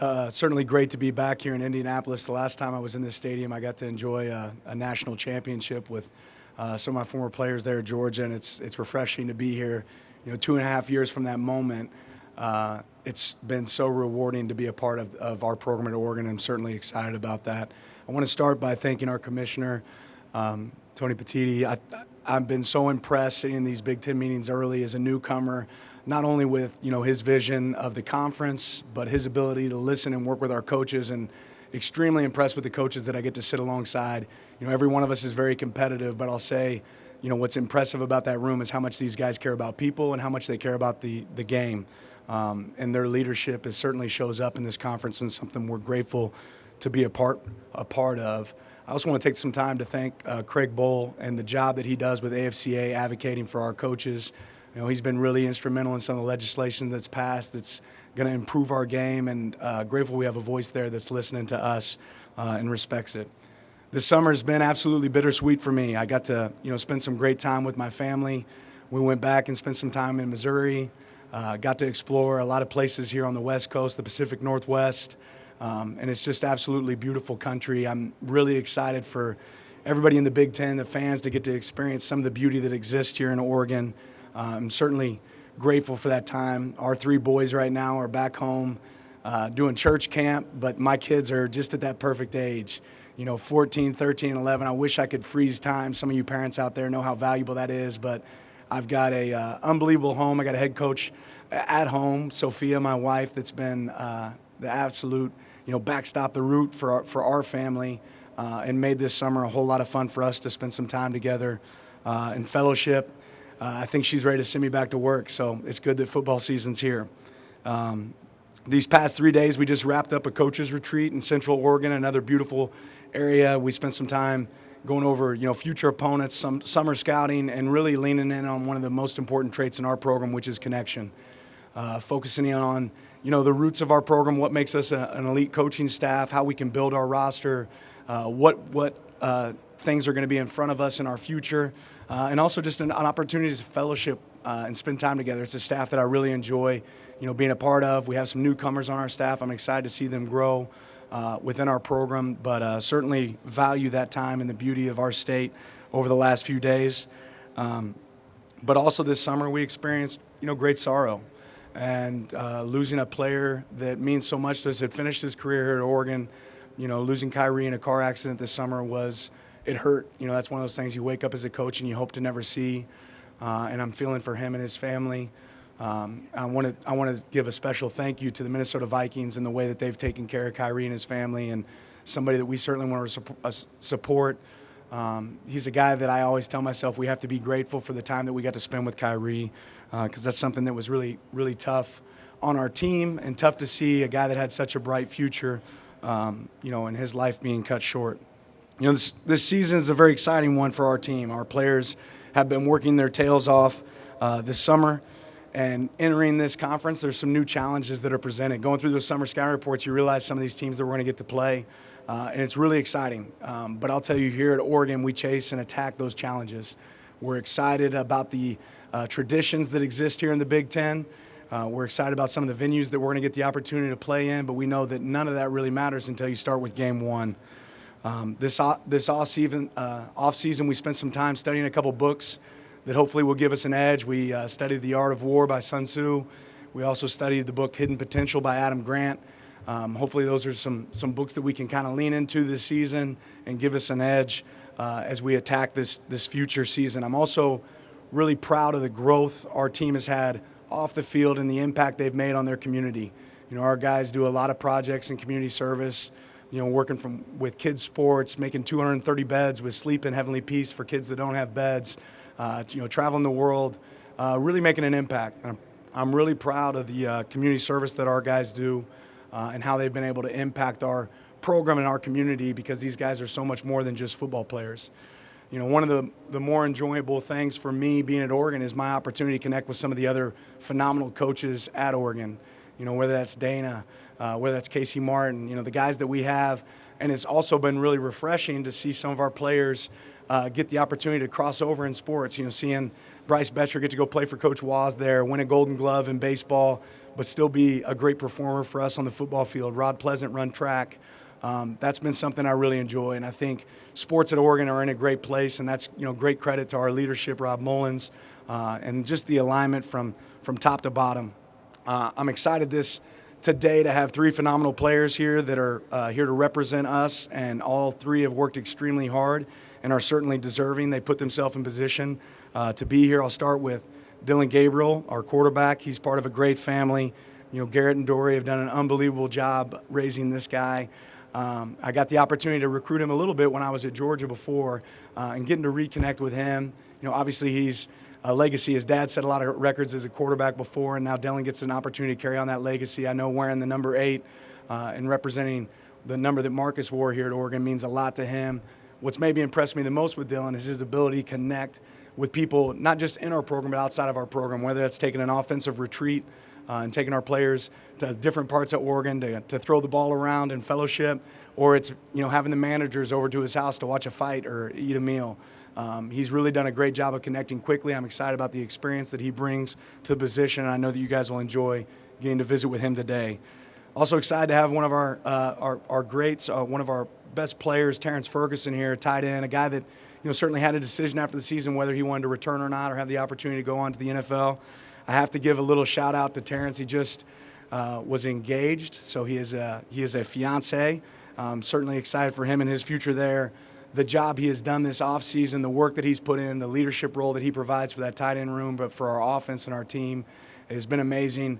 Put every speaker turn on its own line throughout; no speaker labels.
Certainly great to be back here in Indianapolis. The last time I was in this stadium, I got to enjoy a national championship with some of my former players there at Georgia, and it's refreshing to be here. 2.5 years from that moment, it's been so rewarding to be a part of our program at Oregon. I'm certainly excited about that. I want to start by thanking our commissioner, Tony Petitti. I've been so impressed sitting in these Big Ten meetings early as a newcomer, not only with his vision of the conference, but his ability to listen and work with our coaches, and extremely impressed with the coaches that I get to sit alongside. Every one of us is very competitive, but I'll say, what's impressive about that room is how much these guys care about people and how much they care about the game. And their leadership certainly shows up in this conference, and something we're grateful to be a part of. I also want to take some time to thank Craig Bohl and the job that he does with AFCA advocating for our coaches. He's been really instrumental in some of the legislation that's passed that's going to improve our game, and grateful we have a voice there that's listening to us and respects it. This summer has been absolutely bittersweet for me. I got to spend some great time with my family. We went back and spent some time in Missouri, got to explore a lot of places here on the West Coast, the Pacific Northwest, and it's just absolutely beautiful country. I'm really excited for everybody in the Big Ten, the fans, to get to experience some of the beauty that exists here in Oregon. I'm certainly grateful for that time. Our three boys right now are back home doing church camp, but my kids are just at that perfect age, 14, 13, 11. I wish I could freeze time. Some of you parents out there know how valuable that is, but I've got a unbelievable home. I got a head coach at home, Sophia, my wife, that's been the absolute, backstop, the root for our family, and made this summer a whole lot of fun for us to spend some time together in fellowship. I think she's ready to send me back to work, so it's good that football season's here. These past 3 days, we just wrapped up a coaches retreat in Central Oregon, another beautiful area. We spent some time going over, future opponents, some summer scouting, and really leaning in on one of the most important traits in our program, which is connection. Focusing in on, the roots of our program, what makes us an elite coaching staff, how we can build our roster, what things are going to be in front of us in our future, and also just an opportunity to fellowship and spend time together. It's a staff that I really enjoy, being a part of. We have some newcomers on our staff. I'm excited to see them grow within our program, but certainly value that time and the beauty of our state over the last few days. But also this summer we experienced, great sorrow, and losing a player that means so much to us. Had finished his career here at Oregon. Losing Kyrie in a car accident this summer it hurt. That's one of those things you wake up as a coach and you hope to never see. And I'm feeling for him and his family. I want to give a special thank you to the Minnesota Vikings and the way that they've taken care of Kyrie and his family, and somebody that we certainly want to support. He's a guy that I always tell myself we have to be grateful for the time that we got to spend with Kyrie, because that's something that was really, really tough on our team, and tough to see a guy that had such a bright future, and his life being cut short. This season is a very exciting one for our team. Our players have been working their tails off this summer, and entering this conference, there's some new challenges that are presented. Going through those summer scouting reports, you realize some of these teams that we're going to get to play, and it's really exciting. But I'll tell you, here at Oregon, we chase and attack those challenges. We're excited about the traditions that exist here in the Big Ten. We're excited about some of the venues that we're going to get the opportunity to play in, but we know that none of that really matters until you start with game one. This off-season, we spent some time studying a couple books that hopefully will give us an edge. We studied The Art of War by Sun Tzu. We also studied the book Hidden Potential by Adam Grant. Hopefully those are some books that we can kind of lean into this season and give us an edge as we attack this future season. I'm also really proud of the growth our team has had off the field and the impact they've made on their community. Our guys do a lot of projects in community service, working with kids' sports, making 230 beds with Sleep in Heavenly Peace for kids that don't have beds, traveling the world, really making an impact. I'm really proud of the community service that our guys do and how they've been able to impact our program and our community, because these guys are so much more than just football players. One of the more enjoyable things for me being at Oregon is my opportunity to connect with some of the other phenomenal coaches at Oregon. whether that's Dana, whether that's Casey Martin, the guys that we have. And it's also been really refreshing to see some of our players get the opportunity to cross over in sports. Seeing Bryce Betcher get to go play for Coach Waz there, win a Golden Glove in baseball, but still be a great performer for us on the football field. Rod Pleasant run track. That's been something I really enjoy, and I think sports at Oregon are in a great place, and that's great credit to our leadership, Rob Mullins, and just the alignment from top to bottom. I'm excited today to have 3 phenomenal players here that are here to represent us, and all 3 have worked extremely hard and are certainly deserving. They put themselves in position to be here. I'll start with Dylan Gabriel, our quarterback. He's part of a great family. Garrett and Dory have done an unbelievable job raising this guy. I got the opportunity to recruit him a little bit when I was at Georgia before, and getting to reconnect with him. Obviously he's a legacy. His dad set a lot of records as a quarterback before, and now Dylan gets an opportunity to carry on that legacy. I know wearing the number 8 and representing the number that Marcus wore here at Oregon means a lot to him. What's maybe impressed me the most with Dylan is his ability to connect with people, not just in our program, but outside of our program, whether that's taking an offensive retreat and taking our players to different parts of Oregon to throw the ball around in fellowship, or it's having the managers over to his house to watch a fight or eat a meal. He's really done a great job of connecting quickly. I'm excited about the experience that he brings to the position, and I know that you guys will enjoy getting to visit with him today. Also excited to have one of our greats, one of our best players, Terrence Ferguson here, tight end, a guy that certainly had a decision after the season whether he wanted to return or not, or have the opportunity to go on to the NFL. I have to give a little shout out to Terrence. He just was engaged, so he is a fiance. Certainly excited for him and his future there. The job he has done this offseason, the work that he's put in, the leadership role that he provides for that tight end room, but for our offense and our team, has been amazing.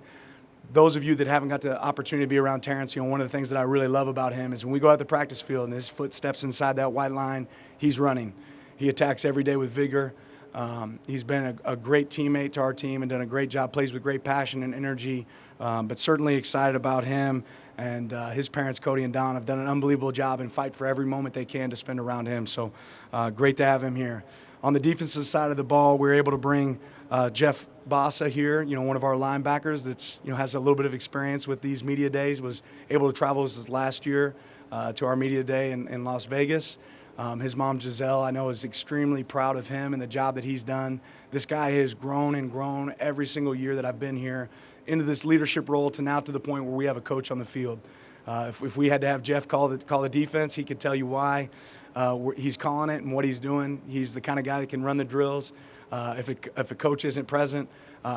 Those of you that haven't got the opportunity to be around Terrence, one of the things that I really love about him is when we go out the practice field and his foot steps inside that white line, he's running. He attacks every day with vigor. He's been a great teammate to our team and done a great job, plays with great passion and energy, but certainly excited about him. And his parents, Cody and Don, have done an unbelievable job and fight for every moment they can to spend around him. So great to have him here. On the defensive side of the ball, we were able to bring Jeff Bassa here, one of our linebackers that's has a little bit of experience with these media days, was able to travel this last year to our media day in Las Vegas. His mom, Giselle, I know is extremely proud of him and the job that he's done. This guy has grown and grown every single year that I've been here into this leadership role to now to the point where we have a coach on the field. If we had to have Jeff call the defense, he could tell you why. He's calling it and what he's doing. He's the kind of guy that can run the drills. If a coach isn't present,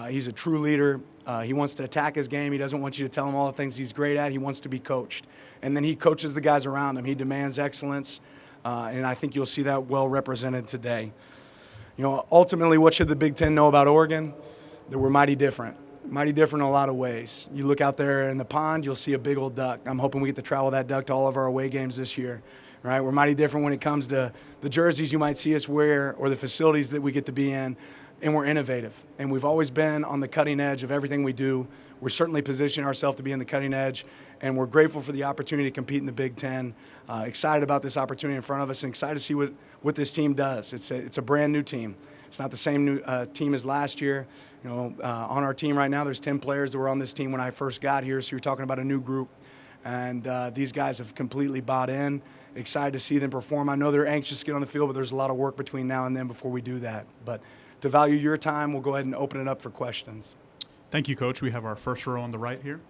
he's a true leader. He wants to attack his game. He doesn't want you to tell him all the things he's great at. He wants to be coached. And then he coaches the guys around him. He demands excellence, and I think you'll see that well represented today. Ultimately, what should the Big Ten know about Oregon? That we're mighty different. Mighty different in a lot of ways. You look out there in the pond, you'll see a big old duck. I'm hoping we get to travel that duck to all of our away games this year. Right? We're mighty different when it comes to the jerseys you might see us wear or the facilities that we get to be in, and we're innovative. And we've always been on the cutting edge of everything we do. We're certainly positioning ourselves to be in the cutting edge, and we're grateful for the opportunity to compete in the Big Ten. Excited about this opportunity in front of us, and excited to see what this team does. It's a brand new team. It's not the same new team as last year. On our team right now, there's 10 players that were on this team when I first got here, so you're talking about a new group. And these guys have completely bought in. Excited to see them perform. I know they're anxious to get on the field, but there's a lot of work between now and then before we do that. But to value your time, we'll go ahead and open it up for questions.
Thank you, Coach. We have our first row on the right here.